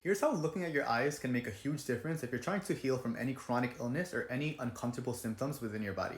Here's how looking at your eyes can make a huge difference if you're trying to heal from any chronic illness or any uncomfortable symptoms within your body.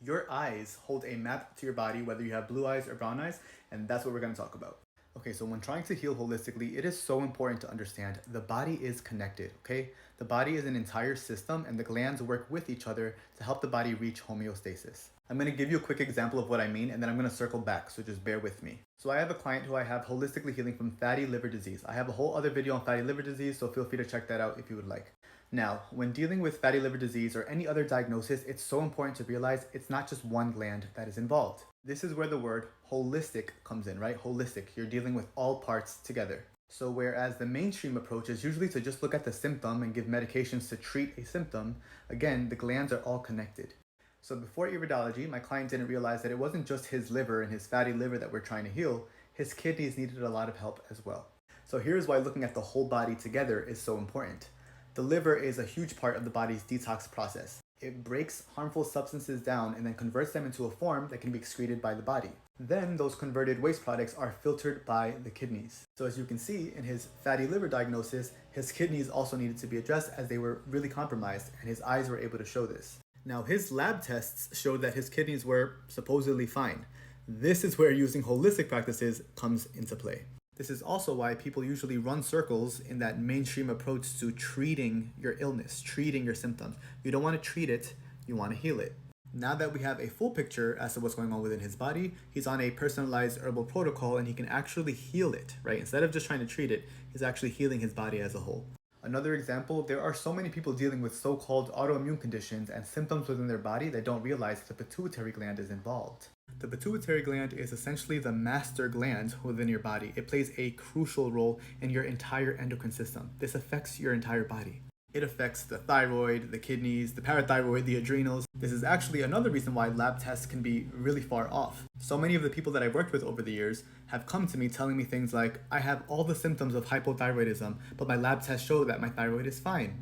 Your eyes hold a map to your body, whether you have blue eyes or brown eyes, and that's what we're going to talk about. Okay, so when trying to heal holistically, it is so important to understand the body is connected, okay? The body is an entire system and the glands work with each other to help the body reach homeostasis. I'm going to give you a quick example of what I mean and then I'm going to circle back, so just bear with me. So I have a client who I have holistically healing from fatty liver disease. I have a whole other video on fatty liver disease, so feel free to check that out if you would like. Now, when dealing with fatty liver disease or any other diagnosis, it's so important to realize it's not just one gland that is involved. This is where the word holistic comes in, right? Holistic, you're dealing with all parts together. So whereas the mainstream approach is usually to just look at the symptom and give medications to treat a symptom, again, the glands are all connected. So before iridology, my client didn't realize that it wasn't just his liver and his fatty liver that we're trying to heal, his kidneys needed a lot of help as well. So here's why looking at the whole body together is so important. The liver is a huge part of the body's detox process. It breaks harmful substances down and then converts them into a form that can be excreted by the body. Then those converted waste products are filtered by the kidneys. So as you can see in his fatty liver diagnosis, his kidneys also needed to be addressed as they were really compromised and his eyes were able to show this. Now his lab tests showed that his kidneys were supposedly fine. This is where using holistic practices comes into play. This is also why people usually run circles in that mainstream approach to treating your illness, treating your symptoms. You don't want to treat it, you want to heal it. Now that we have a full picture as to what's going on within his body, he's on a personalized herbal protocol and he can actually heal it, right? Instead of just trying to treat it, he's actually healing his body as a whole. Another example, there are so many people dealing with so-called autoimmune conditions and symptoms within their body that don't realize the pituitary gland is involved. The pituitary gland is essentially the master gland within your body. It plays a crucial role in your entire endocrine system. This affects your entire body. It affects the thyroid, the kidneys, the parathyroid, the adrenals. This is actually another reason why lab tests can be really far off. So many of the people that I've worked with over the years have come to me telling me things like, I have all the symptoms of hypothyroidism, but my lab tests show that my thyroid is fine.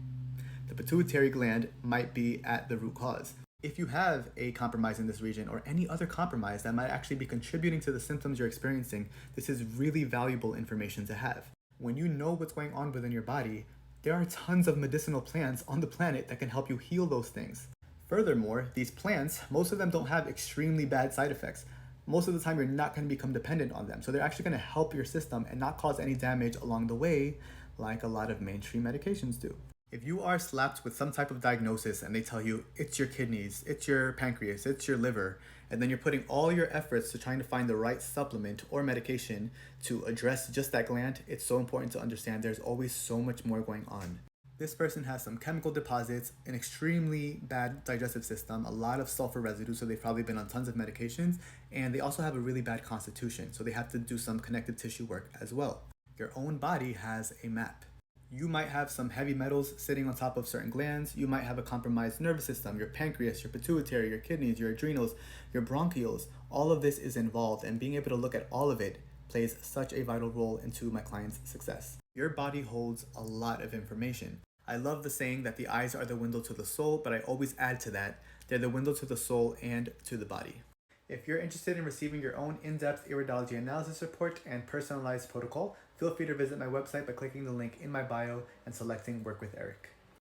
The pituitary gland might be at the root cause. If you have a compromise in this region or any other compromise that might actually be contributing to the symptoms you're experiencing, this is really valuable information to have. When you know what's going on within your body, there are tons of medicinal plants on the planet that can help you heal those things. Furthermore, these plants, most of them don't have extremely bad side effects. Most of the time, you're not going to become dependent on them. So they're actually going to help your system and not cause any damage along the way, like a lot of mainstream medications do. If you are slapped with some type of diagnosis and they tell you it's your kidneys, it's your pancreas, it's your liver, and then you're putting all your efforts to trying to find the right supplement or medication to address just that gland, it's so important to understand there's always so much more going on. This person has some chemical deposits, an extremely bad digestive system, a lot of sulfur residue, so they've probably been on tons of medications, and they also have a really bad constitution, so they have to do some connective tissue work as well. Your own body has a map. You might have some heavy metals sitting on top of certain glands. You might have a compromised nervous system, your pancreas, your pituitary, your kidneys, your adrenals, your bronchioles. All of this is involved, and being able to look at all of it plays such a vital role into my client's success. Your body holds a lot of information. I love the saying that the eyes are the window to the soul, but I always add to that, they're the window to the soul and to the body. If you're interested in receiving your own in-depth iridology analysis report and personalized protocol, feel free to visit my website by clicking the link in my bio and selecting Work with Eric.